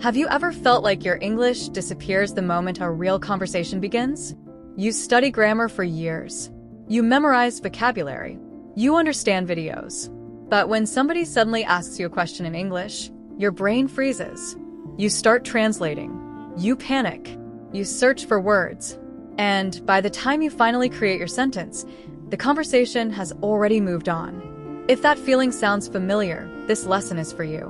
Have you ever felt like your English disappears the moment a real conversation begins? You study grammar for years. You memorize vocabulary. You understand videos. But when somebody suddenly asks you a question in English, your brain freezes. You start translating. You panic. You search for words. And by the time you finally create your sentence, the conversation has already moved on. If that feeling sounds familiar, this lesson is for you.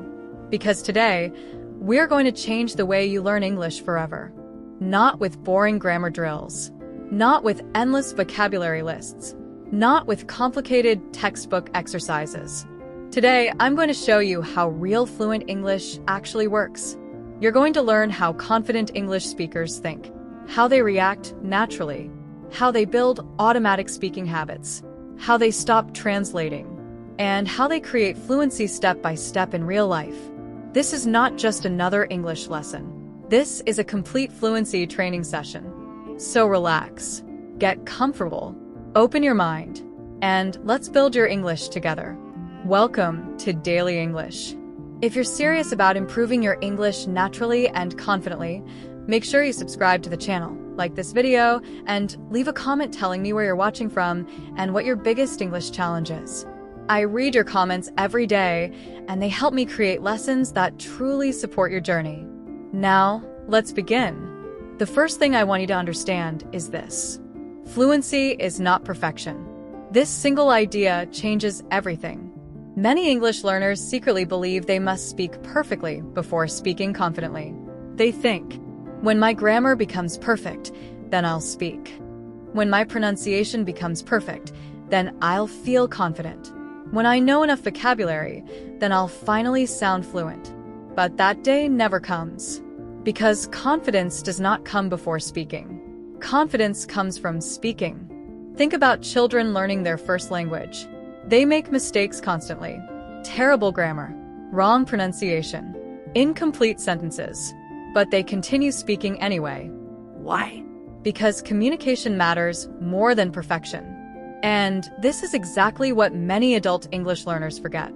Because today, we're going to change the way you learn English forever. Not with boring grammar drills. Not with endless vocabulary lists. Not with complicated textbook exercises. Today, I'm going to show you how real fluent English actually works. You're going to learn how confident English speakers think, how they react naturally, how they build automatic speaking habits, how they stop translating, and how they create fluency step by step in real life. This is not just another English lesson. This is a complete fluency training session. So relax, get comfortable, open your mind, and let's build your English together. Welcome to Daily English. If you're serious about improving your English naturally and confidently, make sure you subscribe to the channel, like this video, and leave a comment telling me where you're watching from and what your biggest English challenge is. I read your comments every day, and they help me create lessons that truly support your journey. Now, let's begin. The first thing I want you to understand is this. Fluency is not perfection. This single idea changes everything. Many English learners secretly believe they must speak perfectly before speaking confidently. They think, when my grammar becomes perfect, then I'll speak. When my pronunciation becomes perfect, then I'll feel confident. When I know enough vocabulary, then I'll finally sound fluent. But that day never comes. Because confidence does not come before speaking. Confidence comes from speaking. Think about children learning their first language. They make mistakes constantly. Terrible grammar, wrong pronunciation, incomplete sentences. But they continue speaking anyway. Why? Because communication matters more than perfection. And this is exactly what many adult English learners forget.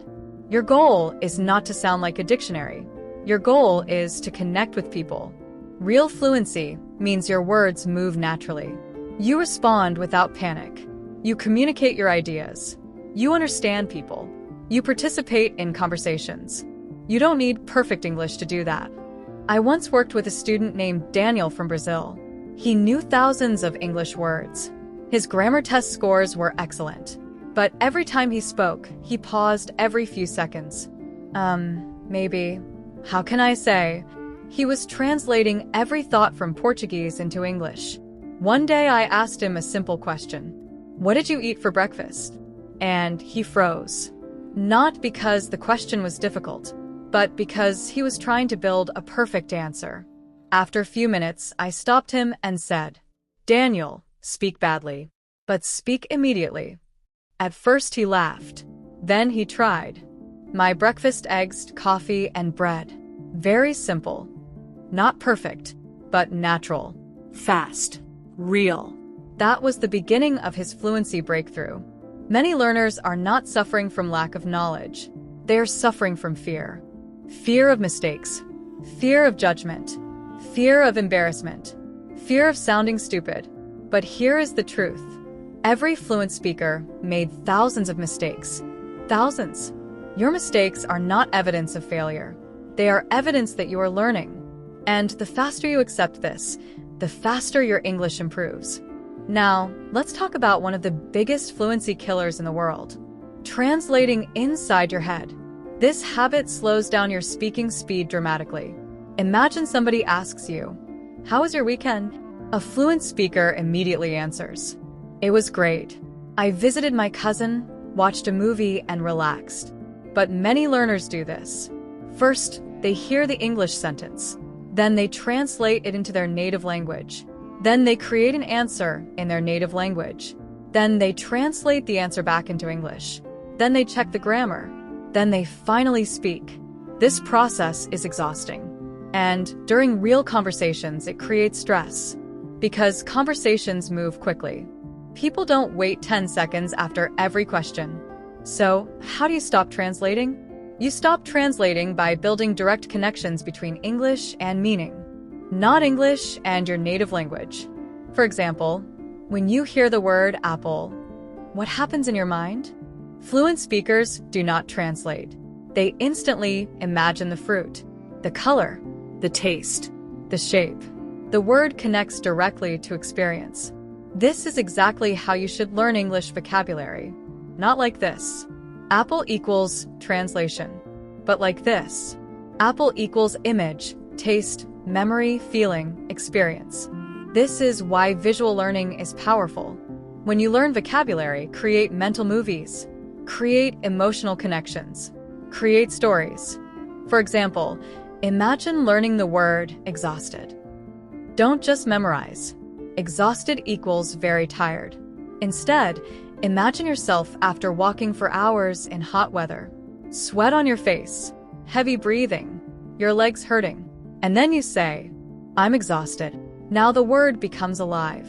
Your goal is not to sound like a dictionary. Your goal is to connect with people. Real fluency means your words move naturally. You respond without panic. You communicate your ideas. You understand people. You participate in conversations. You don't need perfect English to do that. I once worked with a student named Daniel from Brazil. He knew thousands of English words. His grammar test scores were excellent. But every time he spoke, he paused every few seconds. Maybe. How can I say? He was translating every thought from Portuguese into English. One day I asked him a simple question. What did you eat for breakfast? And he froze. Not because the question was difficult, but because he was trying to build a perfect answer. After a few minutes, I stopped him and said, Daniel, speak badly, but speak immediately. At first he laughed. Then he tried. My breakfast: eggs, coffee, and bread. Very simple. Not perfect, but natural. Fast. Real. That was the beginning of his fluency breakthrough. Many learners are not suffering from lack of knowledge. They are suffering from fear. Fear of mistakes. Fear of judgment. Fear of embarrassment. Fear of sounding stupid. But here is the truth. Every fluent speaker made thousands of mistakes. Thousands. Your mistakes are not evidence of failure. They are evidence that you are learning. And the faster you accept this, the faster your English improves. Now, let's talk about one of the biggest fluency killers in the world. Translating inside your head. This habit slows down your speaking speed dramatically. Imagine somebody asks you, "How was your weekend?" A fluent speaker immediately answers, "It was great. I visited my cousin, watched a movie, and relaxed." But many learners do this. First, they hear the English sentence. Then they translate it into their native language. Then they create an answer in their native language. Then they translate the answer back into English. Then they check the grammar. Then they finally speak. This process is exhausting. And during real conversations, it creates stress. Because conversations move quickly. People don't wait 10 seconds after every question. So, how do you stop translating? You stop translating by building direct connections between English and meaning, not English and your native language. For example, when you hear the word apple, what happens in your mind? Fluent speakers do not translate. They instantly imagine the fruit, the color, the taste, the shape. The word connects directly to experience. This is exactly how you should learn English vocabulary. Not like this. Apple equals translation. But like this. Apple equals image, taste, memory, feeling, experience. This is why visual learning is powerful. When you learn vocabulary, create mental movies. Create emotional connections. Create stories. For example, imagine learning the word exhausted. Don't just memorize. Exhausted equals very tired. Instead, imagine yourself after walking for hours in hot weather. Sweat on your face, heavy breathing, your legs hurting. And then you say, I'm exhausted. Now the word becomes alive.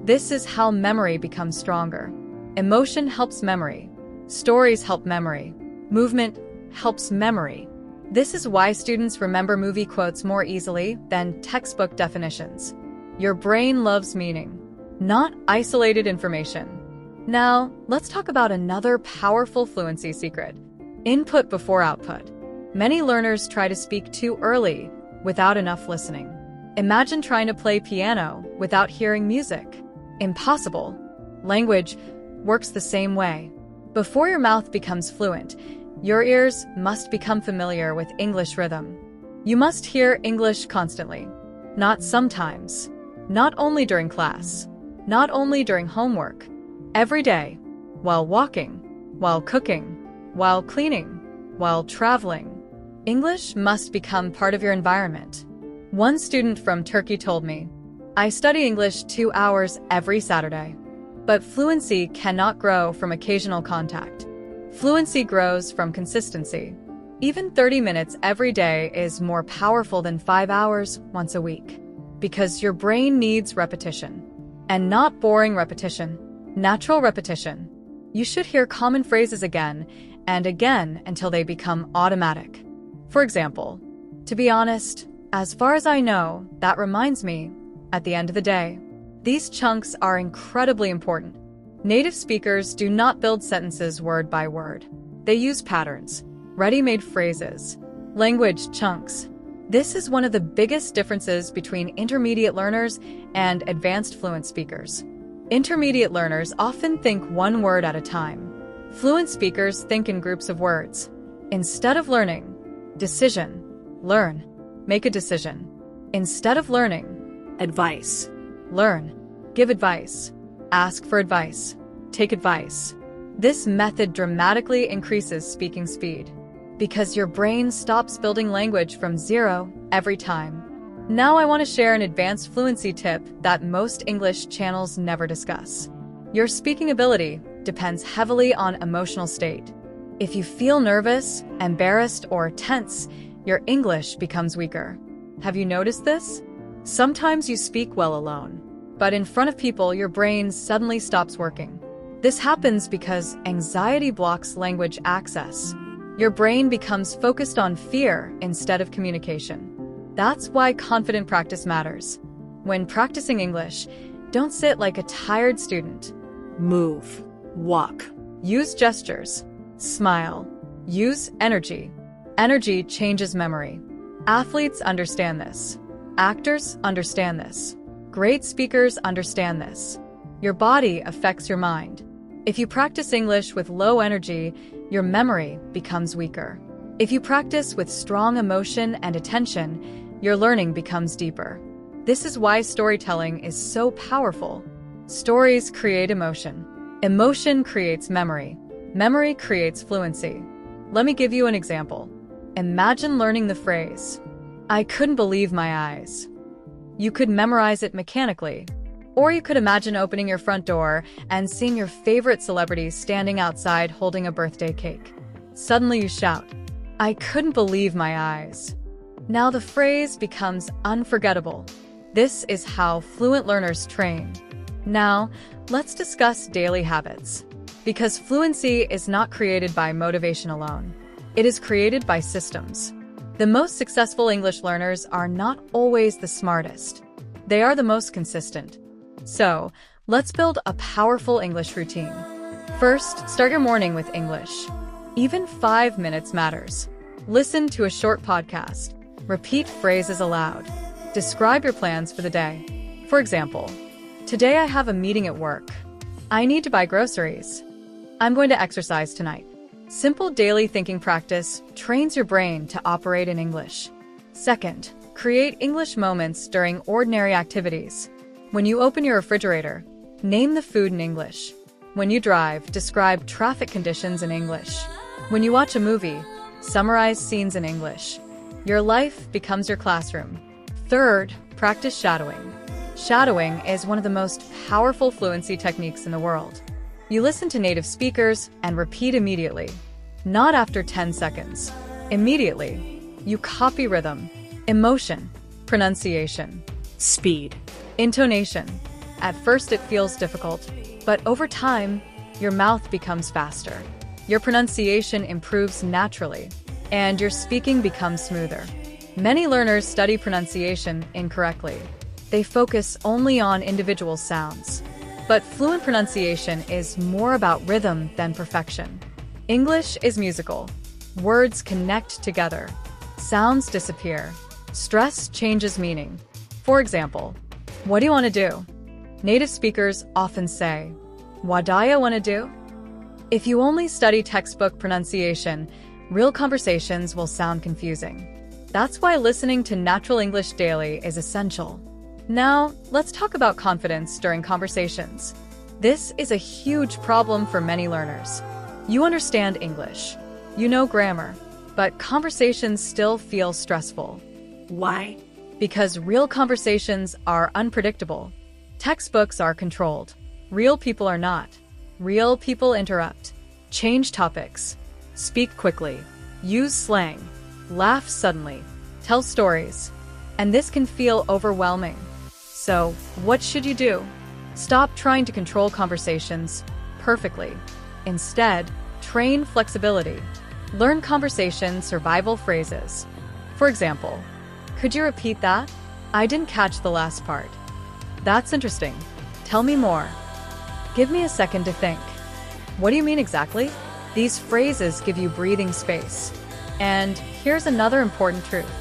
This is how memory becomes stronger. Emotion helps memory. Stories help memory. Movement helps memory. This is why students remember movie quotes more easily than textbook definitions. Your brain loves meaning, not isolated information. Now, let's talk about another powerful fluency secret. Input before output. Many learners try to speak too early without enough listening. Imagine trying to play piano without hearing music. Impossible. Language works the same way. Before your mouth becomes fluent, your ears must become familiar with English rhythm. You must hear English constantly, not sometimes, not only during class, not only during homework, every day, while walking, while cooking, while cleaning, while traveling. English must become part of your environment. One student from Turkey told me, I study English 2 hours every Saturday. But fluency cannot grow from occasional contact. Fluency grows from consistency. Even 30 minutes every day is more powerful than 5 hours once a week. Because your brain needs repetition. And not boring repetition, natural repetition. You should hear common phrases again and again until they become automatic. For example, to be honest, as far as I know, that reminds me, at the end of the day. These chunks are incredibly important. Native speakers do not build sentences word by word. They use patterns, ready-made phrases, language chunks. This is one of the biggest differences between intermediate learners and advanced fluent speakers. Intermediate learners often think one word at a time. Fluent speakers think in groups of words. Instead of learning, decision, learn, make a decision. Instead of learning, advice, learn, give advice, ask for advice, take advice. This method dramatically increases speaking speed because your brain stops building language from zero every time. Now I want to share an advanced fluency tip that most English channels never discuss. Your speaking ability depends heavily on emotional state. If you feel nervous, embarrassed, or tense, your English becomes weaker. Have you noticed this? Sometimes you speak well alone, but in front of people, your brain suddenly stops working. This happens because anxiety blocks language access. Your brain becomes focused on fear instead of communication. That's why confident practice matters. When practicing English, don't sit like a tired student. Move, walk, use gestures, smile, use energy. Energy changes memory. Athletes understand this. Actors understand this. Great speakers understand this. Your body affects your mind. If you practice English with low energy, your memory becomes weaker. If you practice with strong emotion and attention, your learning becomes deeper. This is why storytelling is so powerful. Stories create emotion. Emotion creates memory. Memory creates fluency. Let me give you an example. Imagine learning the phrase, I couldn't believe my eyes. You could memorize it mechanically. Or you could imagine opening your front door and seeing your favorite celebrities standing outside holding a birthday cake. Suddenly you shout, I couldn't believe my eyes. Now the phrase becomes unforgettable. This is how fluent learners train. Now, let's discuss daily habits. Because fluency is not created by motivation alone. It is created by systems. The most successful English learners are not always the smartest. They are the most consistent. So, let's build a powerful English routine. First, start your morning with English. Even 5 minutes matters. Listen to a short podcast. Repeat phrases aloud. Describe your plans for the day. For example, today I have a meeting at work. I need to buy groceries. I'm going to exercise tonight. Simple daily thinking practice trains your brain to operate in English. Second, create English moments during ordinary activities. When you open your refrigerator, name the food in English. When you drive, describe traffic conditions in English. When you watch a movie, summarize scenes in English. Your life becomes your classroom. Third, practice shadowing. Shadowing is one of the most powerful fluency techniques in the world. You listen to native speakers and repeat immediately. Not after 10 seconds. Immediately. You copy rhythm, emotion, pronunciation, speed, intonation. At first it feels difficult, but over time, your mouth becomes faster. Your pronunciation improves naturally, and your speaking becomes smoother. Many learners study pronunciation incorrectly. They focus only on individual sounds. But fluent pronunciation is more about rhythm than perfection. English is musical. Words connect together. Sounds disappear. Stress changes meaning. For example, what do you want to do? Native speakers often say, "What do you want to do?" If you only study textbook pronunciation, real conversations will sound confusing. That's why listening to natural English daily is essential. Now, let's talk about confidence during conversations. This is a huge problem for many learners. You understand English. You know grammar. But conversations still feel stressful. Why? Because real conversations are unpredictable. Textbooks are controlled. Real people are not. Real people interrupt. Change topics. Speak quickly. Use slang. Laugh suddenly. Tell stories. And this can feel overwhelming. So, what should you do? Stop trying to control conversations perfectly. Instead, train flexibility. Learn conversation survival phrases. For example, could you repeat that? I didn't catch the last part. That's interesting. Tell me more. Give me a second to think. What do you mean exactly? These phrases give you breathing space. And here's another important truth.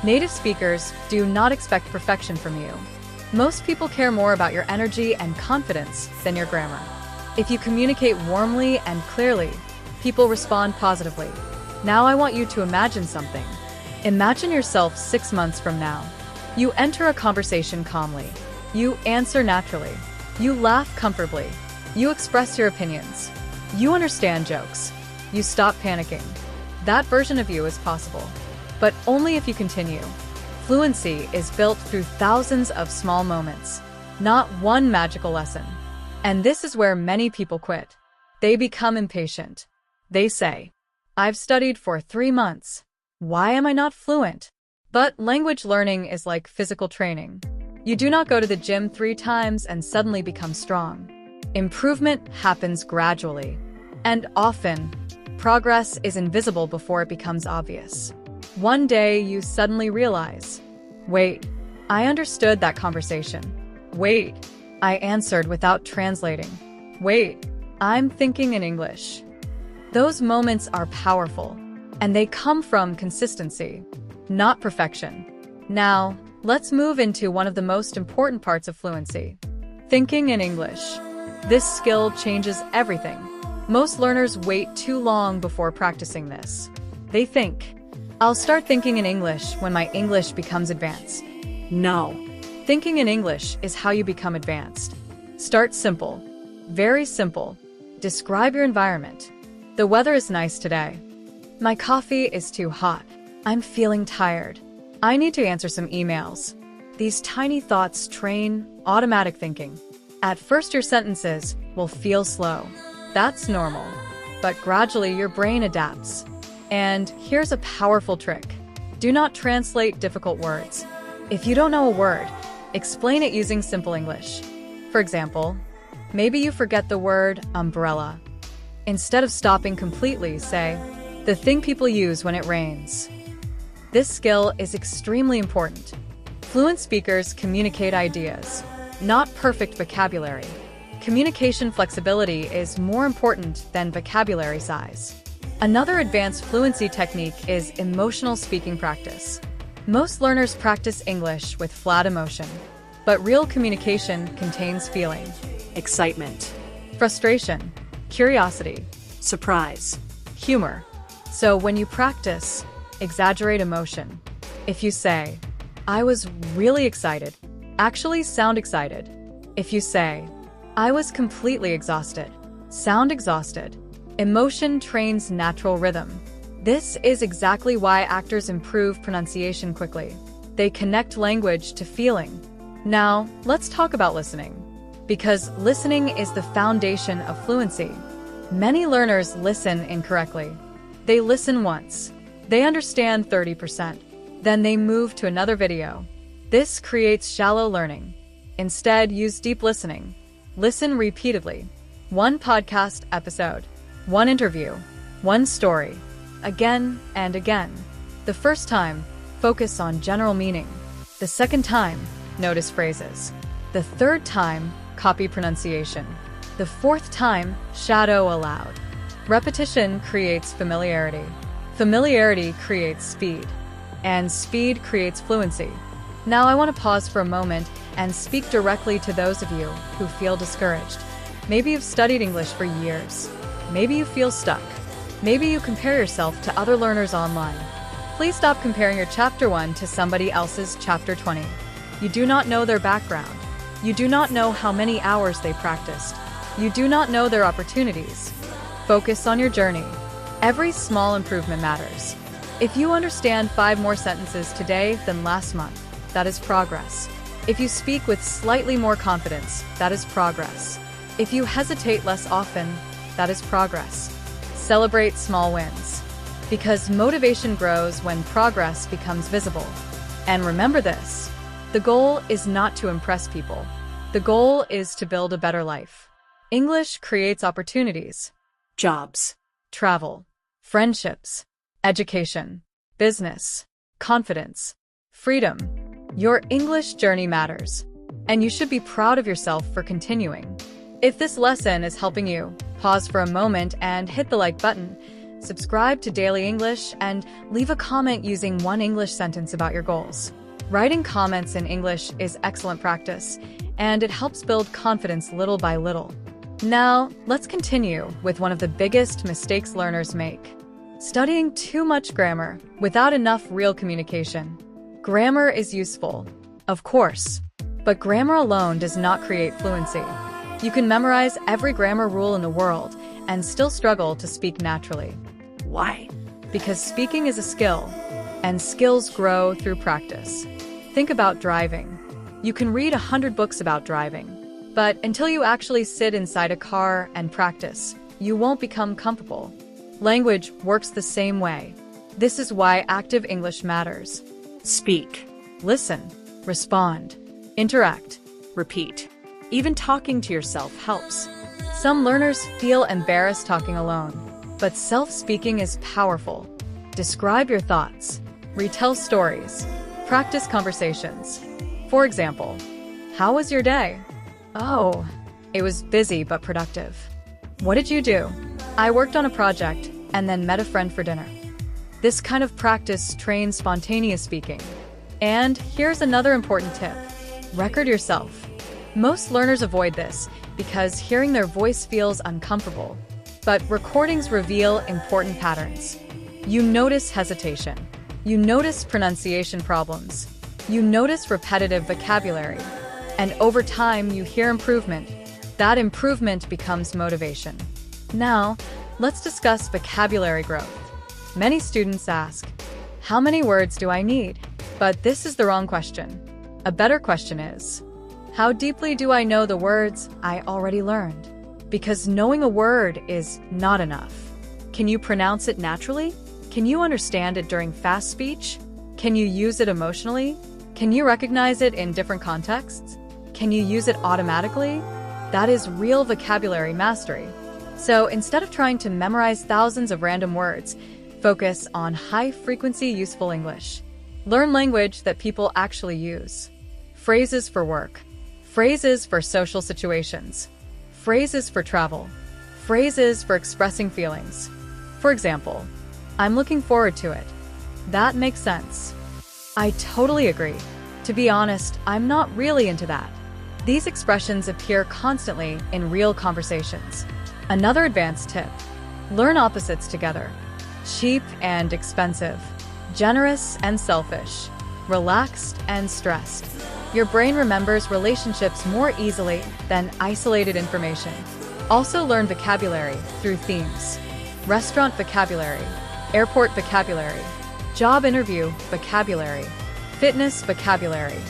Native speakers do not expect perfection from you. Most people care more about your energy and confidence than your grammar. If you communicate warmly and clearly, people respond positively. Now I want you to imagine something. Imagine yourself 6 months from now. You enter a conversation calmly. You answer naturally. You laugh comfortably. You express your opinions. You understand jokes. You stop panicking. That version of you is possible, but only if you continue. Fluency is built through thousands of small moments, not one magical lesson. And this is where many people quit. They become impatient. They say, "I've studied for 3 months. Why am I not fluent?" But language learning is like physical training. You do not go to the gym 3 times and suddenly become strong. Improvement happens gradually. And often, progress is invisible before it becomes obvious. One day, you suddenly realize, wait, I understood that conversation. Wait, I answered without translating. Wait, I'm thinking in English. Those moments are powerful, and they come from consistency, not perfection. Now, let's move into one of the most important parts of fluency, thinking in English. This skill changes everything. Most learners wait too long before practicing this. They think, I'll start thinking in English when my English becomes advanced. No. Thinking in English is how you become advanced. Start simple. Very simple. Describe your environment. The weather is nice today. My coffee is too hot. I'm feeling tired. I need to answer some emails. These tiny thoughts train automatic thinking. At first, your sentences will feel slow. That's normal. But gradually, your brain adapts. And here's a powerful trick. Do not translate difficult words. If you don't know a word, explain it using simple English. For example, maybe you forget the word umbrella. Instead of stopping completely, say, the thing people use when it rains. This skill is extremely important. Fluent speakers communicate ideas, not perfect vocabulary. Communication flexibility is more important than vocabulary size. Another advanced fluency technique is emotional speaking practice. Most learners practice English with flat emotion, but real communication contains feeling, Excitement. frustration, curiosity, Surprise. humor. So when you practice, exaggerate emotion. If you say, "I was really excited," actually sound excited. If you say, "I was completely exhausted," sound exhausted. Emotion trains natural rhythm. This is exactly why actors improve pronunciation quickly. They connect language to feeling. Now, let's talk about listening. Because listening is the foundation of fluency. Many learners listen incorrectly. They listen once. They understand 30%. Then they move to another video. This creates shallow learning. Instead, use deep listening. Listen repeatedly. One podcast episode, one interview, one story, again and again. The first time, focus on general meaning. The second time, notice phrases. The third time, copy pronunciation. The fourth time, shadow aloud. Repetition creates familiarity. Familiarity creates speed. And speed creates fluency. Now I want to pause for a moment and speak directly to those of you who feel discouraged. Maybe you've studied English for years. Maybe you feel stuck. Maybe you compare yourself to other learners online. Please stop comparing your Chapter 1 to somebody else's Chapter 20. You do not know their background. You do not know how many hours they practiced. You do not know their opportunities. Focus on your journey. Every small improvement matters. If you understand 5 more sentences today than last month, that is progress. If you speak with slightly more confidence, that is progress. If you hesitate less often, that is progress. Celebrate small wins. Because motivation grows when progress becomes visible. And remember this, the goal is not to impress people. The goal is to build a better life. English creates opportunities. Jobs. Travel, friendships, education, business, confidence, freedom. Your English journey matters, and you should be proud of yourself for continuing. If this lesson is helping you, pause for a moment and hit the like button, subscribe to Daily English, and leave a comment using one English sentence about your goals. Writing comments in English is excellent practice, and it helps build confidence little by little. Now, let's continue with one of the biggest mistakes learners make. Studying too much grammar without enough real communication. Grammar is useful, of course, but grammar alone does not create fluency. You can memorize every grammar rule in the world and still struggle to speak naturally. Why? Because speaking is a skill, and skills grow through practice. Think about driving. You can read 100 books about driving, but until you actually sit inside a car and practice, you won't become comfortable. Language works the same way. This is why active English matters. Speak. Listen, respond, interact. Repeat. Even talking to yourself helps. Some learners feel embarrassed talking alone, but self-speaking is powerful. Describe your thoughts, retell stories, practice conversations. For example, how was your day? Oh, it was busy but productive. What did you do? I worked on a project and then met a friend for dinner. This kind of practice trains spontaneous speaking. And here's another important tip. Record yourself. Most learners avoid this because hearing their voice feels uncomfortable. But recordings reveal important patterns. You notice hesitation. You notice pronunciation problems. You notice repetitive vocabulary. And over time, you hear improvement. That improvement becomes motivation. Now, let's discuss vocabulary growth. Many students ask, how many words do I need? But this is the wrong question. A better question is, how deeply do I know the words I already learned? Because knowing a word is not enough. Can you pronounce it naturally? Can you understand it during fast speech? Can you use it emotionally? Can you recognize it in different contexts? Can you use it automatically? That is real vocabulary mastery. So instead of trying to memorize thousands of random words, Focus on high-frequency useful English. Learn language that people actually use. Phrases for work. Phrases for social situations. Phrases for travel. Phrases for expressing feelings. For example, I'm looking forward to it. That makes sense. I totally agree. To be honest, I'm not really into that. These expressions appear constantly in real conversations. Another advanced tip: learn opposites together. Cheap and expensive. Generous and selfish. Relaxed and stressed. Your brain remembers relationships more easily than isolated information. Also learn vocabulary through themes. Restaurant vocabulary. Airport vocabulary. Job interview vocabulary. Fitness vocabulary.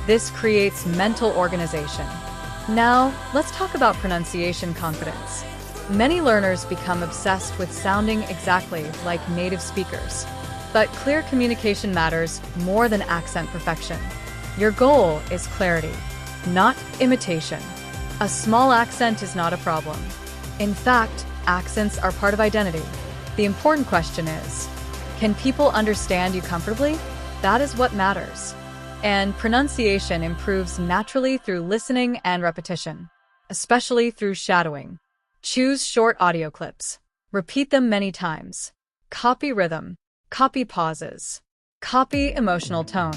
This creates mental organization. Now, let's talk about pronunciation confidence. Many learners become obsessed with sounding exactly like native speakers. But clear communication matters more than accent perfection. Your goal is clarity, not imitation. A small accent is not a problem. In fact, accents are part of identity. The important question is, can people understand you comfortably? That is what matters. And pronunciation improves naturally through listening and repetition, especially through shadowing. Choose short audio clips. Repeat them many times. Copy rhythm. Copy pauses. Copy emotional tone.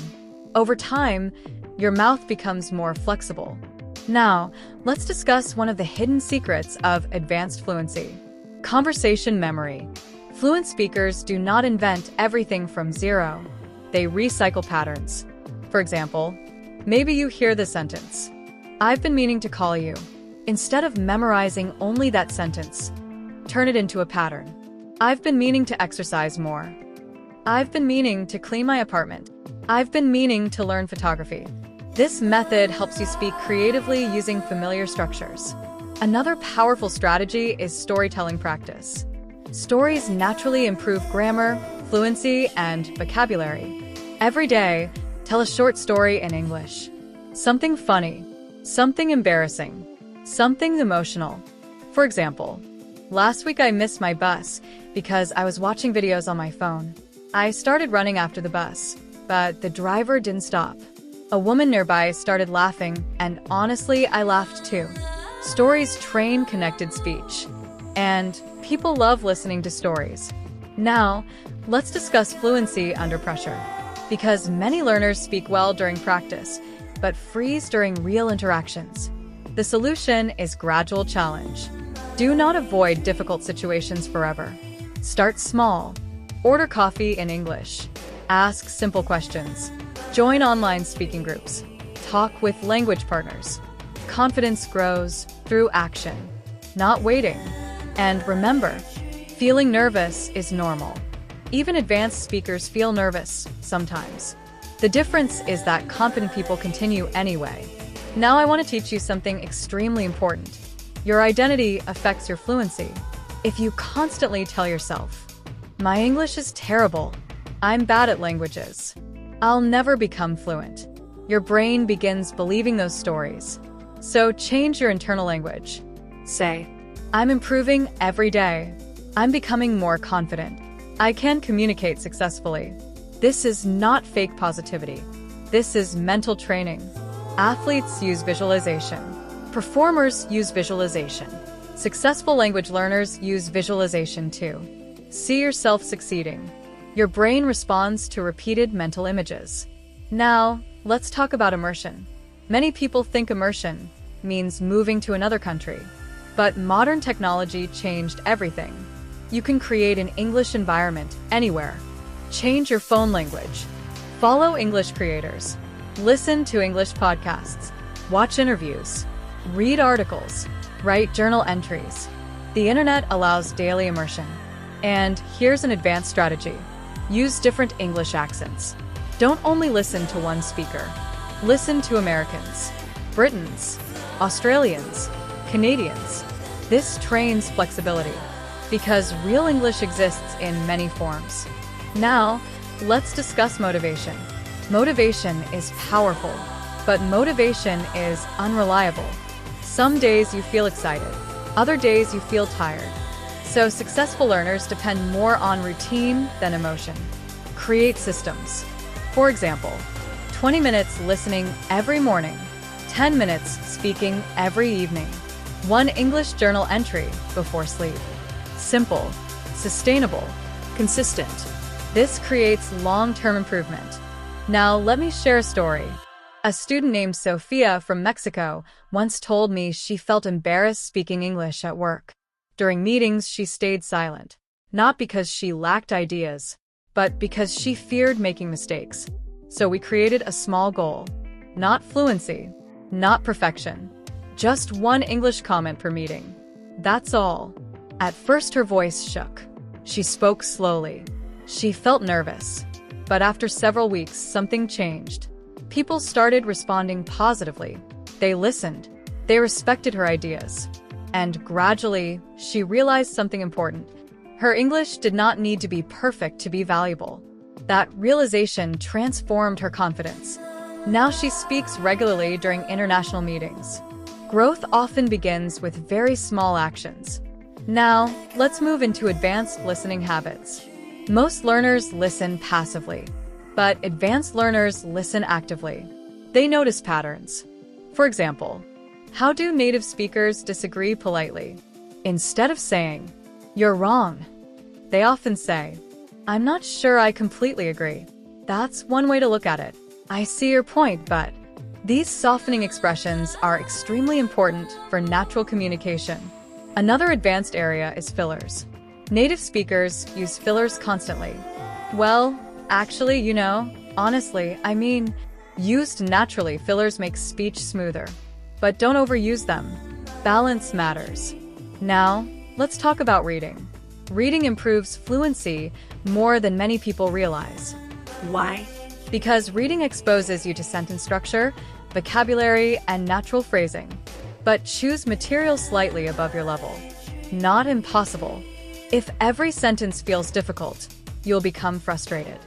Over time, your mouth becomes more flexible. Now, let's discuss one of the hidden secrets of advanced fluency: conversation memory. Fluent speakers do not invent everything from zero. They recycle patterns. For example, maybe you hear this sentence: "I've been meaning to call you." Instead of memorizing only that sentence, turn it into a pattern. "I've been meaning to exercise more." "I've been meaning to clean my apartment." "I've been meaning to learn photography." This method helps you speak creatively using familiar structures. Another powerful strategy is storytelling practice. Stories naturally improve grammar, fluency, and vocabulary. Every day, tell a short story in English. Something funny, something embarrassing, something emotional. For example, last week I missed my bus because I was watching videos on my phone. I started running after the bus, but the driver didn't stop. A woman nearby started laughing, and honestly, I laughed too. Stories train connected speech, and people love listening to stories. Now, let's discuss fluency under pressure. Because many learners speak well during practice, but freeze during real interactions. The solution is gradual challenge. Do not avoid difficult situations forever. Start small. Order coffee in English. Ask simple questions. Join online speaking groups. Talk with language partners. Confidence grows through action, not waiting. And remember, feeling nervous is normal. Even advanced speakers feel nervous sometimes. The difference is that confident people continue anyway. Now I want to teach you something extremely important. Your identity affects your fluency. If you constantly tell yourself, "My English is terrible. I'm bad at languages. I'll never become fluent," your brain begins believing those stories. So change your internal language. Say, "I'm improving every day. I'm becoming more confident. I can communicate successfully." This is not fake positivity. This is mental training. Athletes use visualization. Performers use visualization. Successful language learners use visualization too. See yourself succeeding. Your brain responds to repeated mental images. Now, let's talk about immersion. Many people think immersion means moving to another country. But modern technology changed everything. You can create an English environment anywhere. Change your phone language. Follow English creators. Listen to English podcasts. Watch interviews. Read articles. Write journal entries. The internet allows daily immersion. And here's an advanced strategy. Use different English accents. Don't only listen to one speaker. Listen to Americans, Britons, Australians, Canadians. This trains flexibility, because real English exists in many forms. Now, let's discuss motivation. Motivation is powerful, but motivation is unreliable. Some days you feel excited, other days you feel tired. So successful learners depend more on routine than emotion. Create systems. For example, 20 minutes listening every morning, 10 minutes speaking every evening, 1 English journal entry before sleep. Simple, sustainable, consistent. This creates long-term improvement. Now let me share a story. A student named Sophia from Mexico once told me she felt embarrassed speaking English at work. During meetings, she stayed silent, not because she lacked ideas, but because she feared making mistakes. So we created a small goal. Not fluency, not perfection, just 1 English comment per meeting. That's all. At first, her voice shook. She spoke slowly. She felt nervous. But after several weeks, something changed. People started responding positively. They listened. They respected her ideas. And gradually, she realized something important. Her English did not need to be perfect to be valuable. That realization transformed her confidence. Now she speaks regularly during international meetings. Growth often begins with very small actions. Now, let's move into advanced listening habits. Most learners listen passively, but advanced learners listen actively. They notice patterns. For example, how do native speakers disagree politely? Instead of saying, "You're wrong," they often say, "I'm not sure I completely agree." That's one way to look at it. I see your point, but these softening expressions are extremely important for natural communication. Another advanced area is fillers. Native speakers use fillers constantly. Well, actually, honestly, used naturally, fillers make speech smoother. But don't overuse them. Balance matters. Now, let's talk about reading. Reading improves fluency more than many people realize. Why? Because reading exposes you to sentence structure, vocabulary, and natural phrasing. But choose material slightly above your level. Not impossible. If every sentence feels difficult, you'll become frustrated.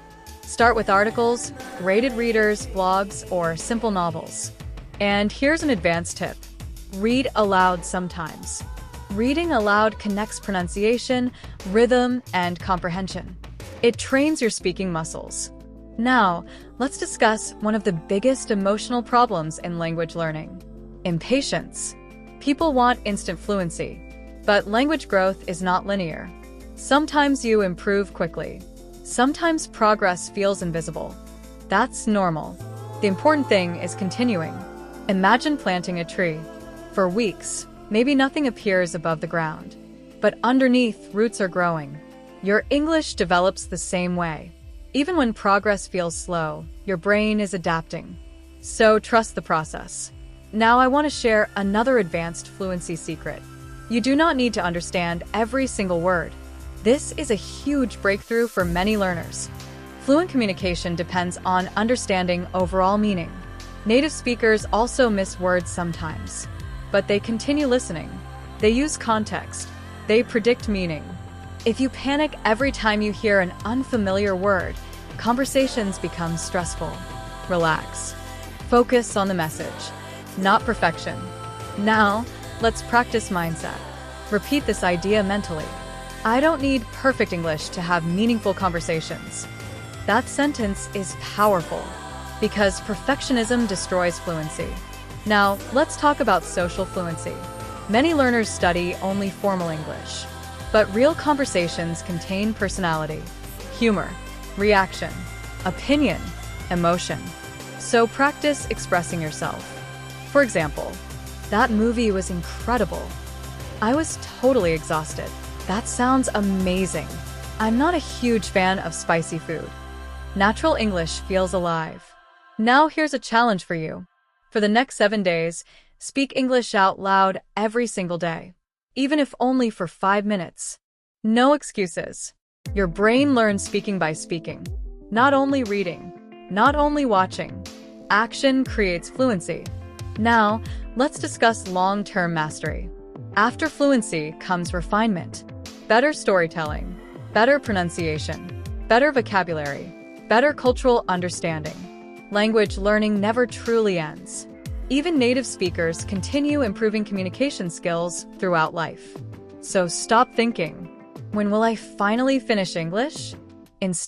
Start with articles, graded readers, blogs, or simple novels. And here's an advanced tip. Read aloud sometimes. Reading aloud connects pronunciation, rhythm, and comprehension. It trains your speaking muscles. Now, let's discuss one of the biggest emotional problems in language learning: impatience. People want instant fluency, but language growth is not linear. Sometimes you improve quickly. Sometimes progress feels invisible. That's normal. The important thing is continuing. Imagine planting a tree. For weeks, maybe nothing appears above the ground, but underneath, roots are growing. Your English develops the same way. Even when progress feels slow, your brain is adapting. So trust the process. Now I want to share another advanced fluency secret. You do not need to understand every single word. This is a huge breakthrough for many learners. Fluent communication depends on understanding overall meaning. Native speakers also miss words sometimes, but they continue listening. They use context. They predict meaning. If you panic every time you hear an unfamiliar word, conversations become stressful. Relax. Focus on the message, not perfection. Now, let's practice mindset. Repeat this idea mentally. I don't need perfect English to have meaningful conversations. That sentence is powerful because perfectionism destroys fluency. Now, let's talk about social fluency. Many learners study only formal English, but real conversations contain personality, humor, reaction, opinion, emotion. So practice expressing yourself. For example, that movie was incredible. I was totally exhausted. That sounds amazing. I'm not a huge fan of spicy food. Natural English feels alive. Now here's a challenge for you. For the next 7 days, speak English out loud every single day, even if only for 5 minutes. No excuses. Your brain learns speaking by speaking, not only reading, not only watching. Action creates fluency. Now, let's discuss long-term mastery. After fluency comes refinement. Better storytelling, better pronunciation, better vocabulary, better cultural understanding. Language learning never truly ends. Even native speakers continue improving communication skills throughout life. So stop thinking, When will I finally finish English? Instead